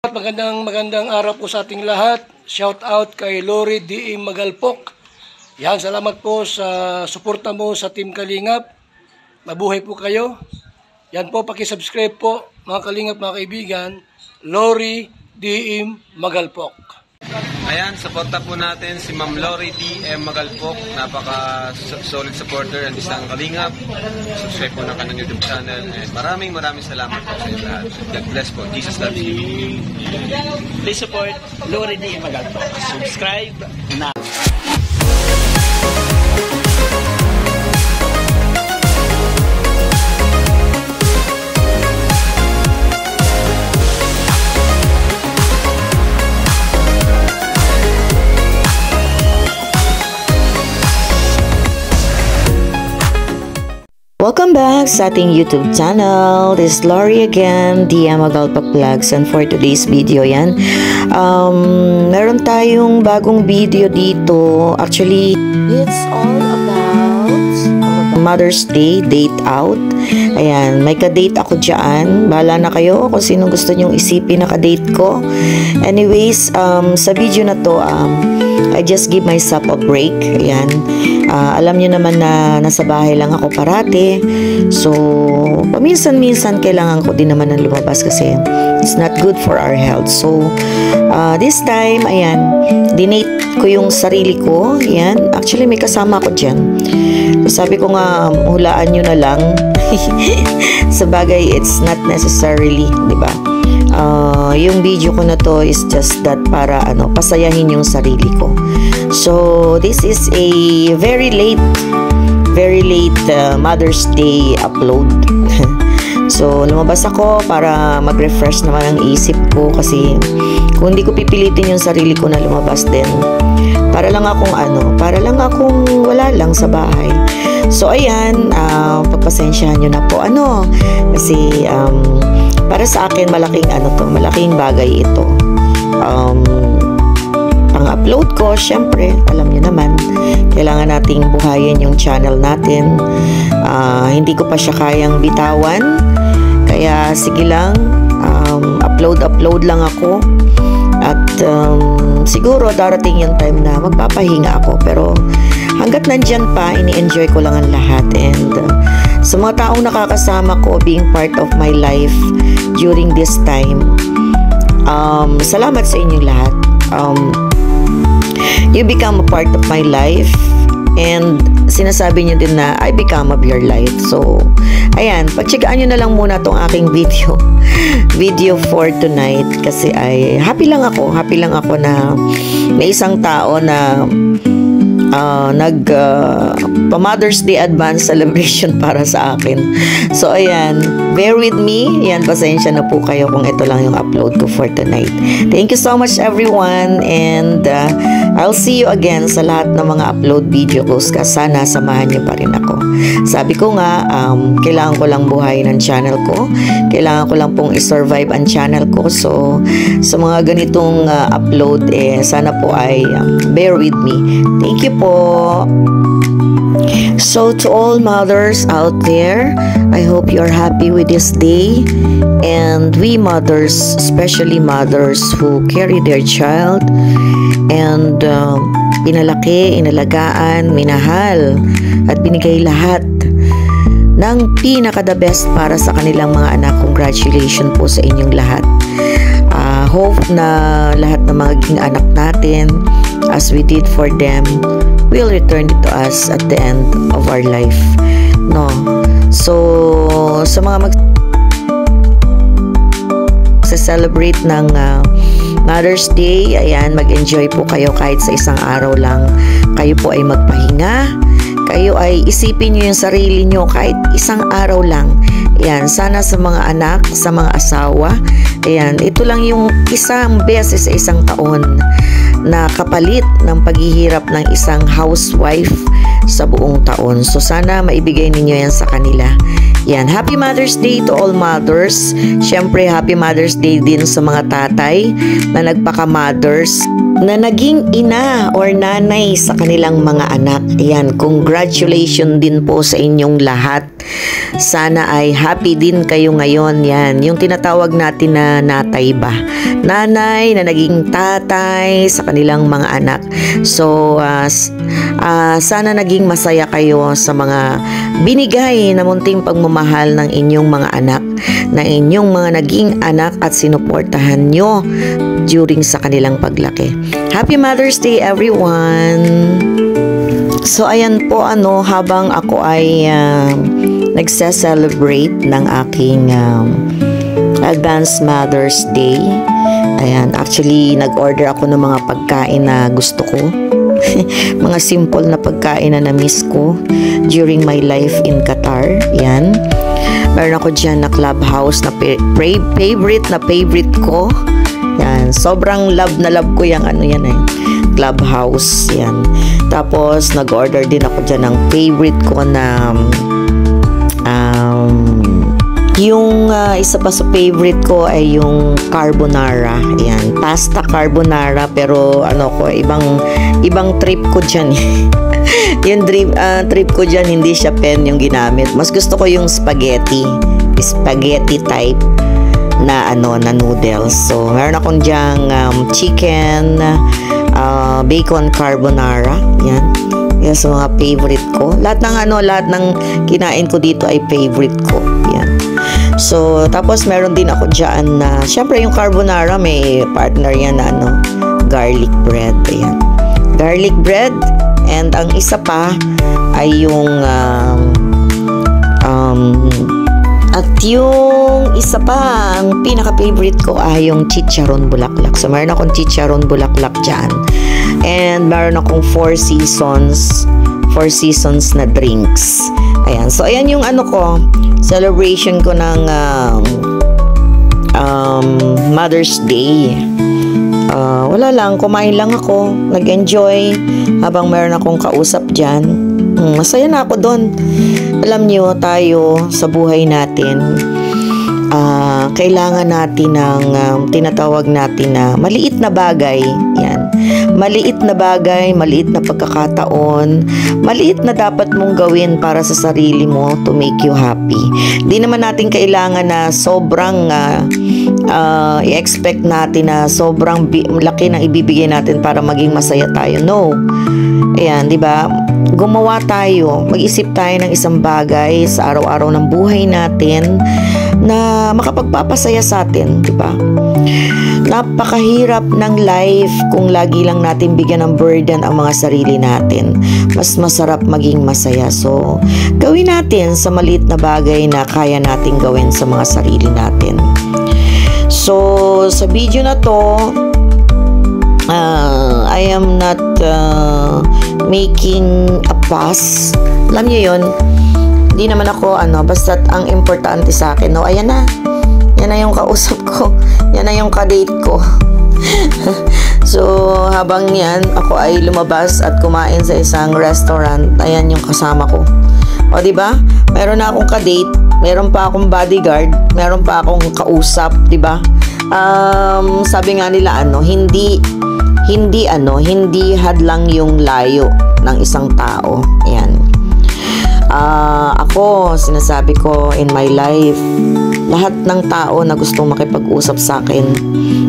Magandang araw po sa ating lahat. Shout out kay Lori D. Magalpok. Yan, salamat po sa suporta mo sa Team Kalingap. Mabuhay po kayo. Yan po, paki-subscribe po mga Kalingap, mga kaibigan. Lori D. Magalpok. Ayan, suporta po natin si Ma'am Lori D. Magalpok. Napaka-solid supporter and isang Kalingap. Subscribe po na kanyang YouTube channel. And maraming salamat po sa inyo lahat. God bless po. Jesus loves you. Please support Lori D. Magalpok. Subscribe now. Welcome back sa ating YouTube channel. This is Lori again, DM Magalpok Vlogs, and for today's video yan, meron tayong bagong video dito. Actually, it's all about Mother's Day date out. Ayan, may ka-date ako dyan. Bahala na kayo kung sino gusto nyong isipin na ka-date ko. Anyways, sa video na to, I just give myself a break. Ayan. Alam nyo naman na nasa bahay lang ako parati. So, paminsan-minsan kailangan ko din naman ng lumabas kasi it's not good for our health. So, this time, ayan, dinate ko yung sarili ko. Ayan. Actually, may kasama ako dyan. Sabi ko nga, hulaan nyo na lang. Sa bagay, it's not necessarily, di ba? Yung video ko na to is just that para pasayahin yung sarili ko. So this is a very late Mother's Day upload. So lumabas ako para mag-refresh naman ang isip ko kasi kung hindi ko pipilitin yung sarili ko na lumabas din, para lang akong wala lang sa bahay. So ayan, pagpasensyahan nyo na po kasi para sa akin malaking bagay ito. Pang-upload ko, syempre, alam niyo naman, kailangan nating buhayin yung channel natin. Hindi ko pa siya kayang bitawan. Kaya sige lang, upload lang ako. At siguro darating yung time na magpapahinga ako. Pero hanggat nandyan pa, ini-enjoy ko lang ang lahat. And sa mga taong nakakasama ko, being part of my life during this time, salamat sa inyong lahat. You become a part of my life, and sinasabi niyo din na I become of your life. So ayan, pagtsagaan nyo na lang muna tong aking video for tonight kasi ay happy lang ako na may isang tao na Mother's Day advance celebration para sa akin. So ayan, bear with me. Yan, pasensya na po kayo kung ito lang yung upload ko for tonight. Thank you so much everyone, and I'll see you again sa lahat ng mga upload video ko. Sana samahan niyo pa rin ako. Sabi ko nga, kailangan ko lang buhayin ang channel ko. Kailangan ko lang pong i-survive ang channel ko. So sa mga ganitong upload, sana po ay bear with me. Thank you po. So to all mothers out there, I hope you're happy with this day. And we mothers, especially mothers who carry their child and pinalaki, inalagaan, minahal at binigay lahat ng pinaka-the best para sa kanilang mga anak. Congratulations po sa inyong lahat. Hope na lahat ng mga magiging anak natin, as we did for them, will return it to us at the end of our life. No. So sa mga celebrate ng Mother's Day, ayan, mag-enjoy po kayo kahit sa isang araw lang. Kayo po ay magpahinga. Kayo ay isipin nyo yung sarili nyo kahit isang araw lang. Ayan, sana sa mga anak, sa mga asawa, ayan, ito lang yung isang beses sa isang taon na kapalit ng paghihirap ng isang housewife sa buong taon. So sana maibigay ninyo yan sa kanila. Yan, Happy Mother's Day to all mothers. Siyempre, Happy Mother's Day din sa mga tatay na nagpaka-mothers, na naging ina or nanay sa kanilang mga anak. Yan, congratulations din po sa inyong lahat. Sana ay happy din kayo ngayon. Yan, yung tinatawag natin na natay ba? Nanay na naging tatay sa kanilang mga anak. So, sana naging masaya kayo sa mga binigay na munting pagmamahal ng inyong mga anak, na inyong mga naging anak at sinuportahan nyo during sa kanilang paglaki. Happy Mother's Day, everyone! So, ayan po, habang ako ay nagse-celebrate ng aking Advanced Mother's Day. Ayan, actually, nag-order ako ng mga pagkain na gusto ko. Mga simple na pagkain na na-miss ko during my life in Qatar. Yan. Meron ako dyan na Clubhouse na favorite ko. Yan. Sobrang love ko yung yan Clubhouse. Yan. Tapos, nag-order din ako dyan ng favorite ko na yung isa pa sa favorite ko ay yung carbonara. Yan, pasta carbonara, pero ibang trip ko diyan. Yung trip ko diyan, hindi siya pen yung ginamit. Mas gusto ko yung spaghetti type na na noodles. So, meron akong diyang chicken bacon carbonara. Yan. Yan sa mga favorite ko. Lahat ng kinain ko dito ay favorite ko. Yan. So, tapos meron din ako dyan na, syempre yung carbonara, may partner yan na garlic bread. Ayan. Garlic bread. And ang isa pa ay yung at yung isa pa, ang pinaka-favorite ko ay yung chicharon bulaklak. So, meron akong chicharon bulaklak dyan. And meron akong 4 seasons na drinks. Ayan. So, ayan yung celebration ko ng Mother's Day. Wala lang, kumain lang ako, nag-enjoy habang meron akong kausap dyan. Masaya na ako doon. Alam niyo, tayo sa buhay natin, kailangan natin ng tinatawag natin na maliit na bagay. Yan. Maliit na bagay, maliit na pagkakataon, maliit na dapat mong gawin para sa sarili mo to make you happy. Di naman natin kailangan na sobrang i-expect natin na sobrang laki na ibibigay natin para maging masaya tayo. No. Ayan, di ba? Gumawa tayo, mag-isip tayo ng isang bagay sa araw-araw ng buhay natin na makapagpapasaya sa atin, di ba? Napakahirap ng life kung lagi lang natin bigyan ng burden ang mga sarili natin. Mas masarap maging masaya. So, gawin natin sa maliit na bagay na kaya natin gawin sa mga sarili natin. So, sa video na to, I am not making a fuss. Alam niyo yun, hindi naman ako basta't ang importante sa akin, ayan na, yan na yung kausap ko, yan na yung kadate ko. So, habang yan, ako ay lumabas at kumain sa isang restaurant, ayan yung kasama ko. O, diba? Meron na akong kadate, meron pa akong bodyguard, meron pa akong kausap, diba? Sabi nga nila, hindi hadlang yung layo ng isang tao. Ayan. Ako, sinasabi ko in my life, lahat ng tao na gustong makipag-usap sa akin,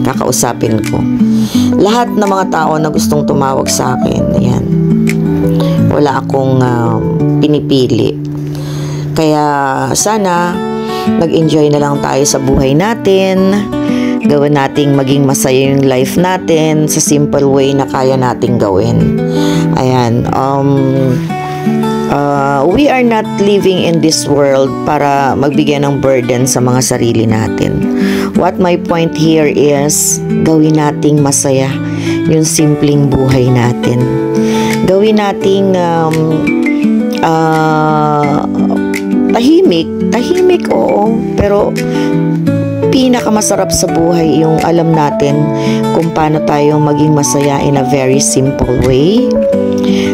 kakausapin ko. Lahat ng mga tao na gustong tumawag sa akin, ayan. Wala akong pinipili. Kaya sana mag-enjoy na lang tayo sa buhay natin. Gawin nating maging masaya yung life natin sa simple way na kaya nating gawin. Ayan. We are not living in this world para magbigay ng burden sa mga sarili natin. What my point here is, gawin nating masaya yung simpleng buhay natin. Gawin nating tahimik, oo, pero pinakamasarap sa buhay yung alam natin kung paano tayo maging masaya in a very simple way.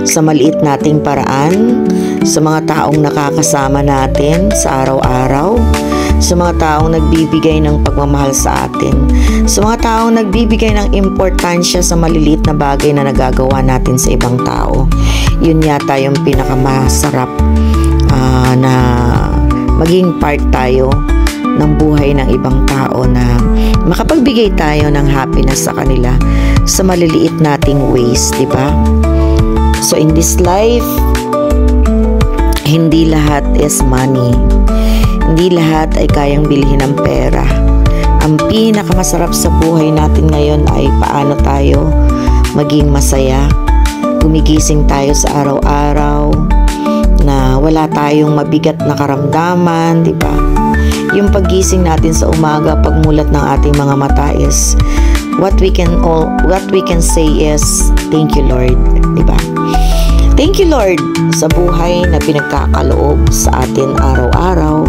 sa maliit nating paraan, sa mga taong nakakasama natin sa araw-araw, sa mga taong nagbibigay ng pagmamahal sa atin, sa mga taong nagbibigay ng importansya sa maliliit na bagay na nagagawa natin sa ibang tao. Yun yata yung pinakamasarap na maging part tayo ng buhay ng ibang tao, na makapagbigay tayo ng happiness sa kanila sa maliliit nating ways, di ba? So in this life, hindi lahat is money. Hindi lahat ay kayang bilhin ng pera. Ang pinakamasarap sa buhay natin ngayon ay paano tayo maging masaya. Gumigising tayo sa araw-araw na wala tayong mabigat na karamdaman, di ba? Yung paggising natin sa umaga, pagmulat ng ating mga mata is what we can say is thank you, Lord, di ba? Thank you, Lord, sa buhay na pinagkakaloob sa atin araw-araw,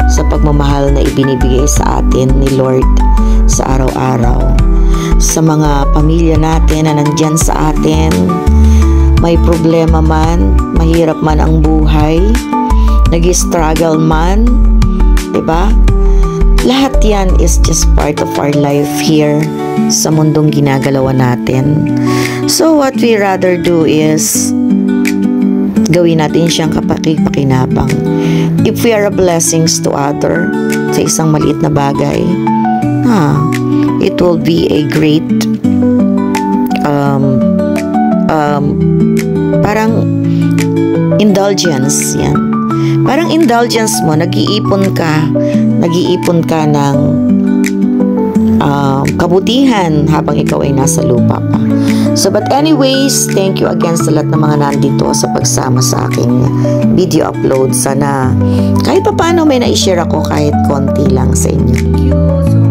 sa pagmamahal na ibinibigay sa atin ni Lord sa araw-araw, sa mga pamilya natin na nandyan sa atin. May problema man, mahirap man ang buhay, nag-struggle man, diba? Lahat yan is just part of our life here sa mundong ginagalawan natin. So what we rather do is gawin natin siyang kapaki-pakinabang. If we are a blessings to other sa isang maliit na bagay, it will be a great parang indulgence yan. Parang indulgence mo, nag-iipon ka ng kabutihan habang ikaw ay nasa lupa pa. So but anyways, thank you again sa lahat ng mga nandito sa pagsama sa aking video upload. Sana kahit paano may na-share ako kahit konti lang sa inyo. Thank you so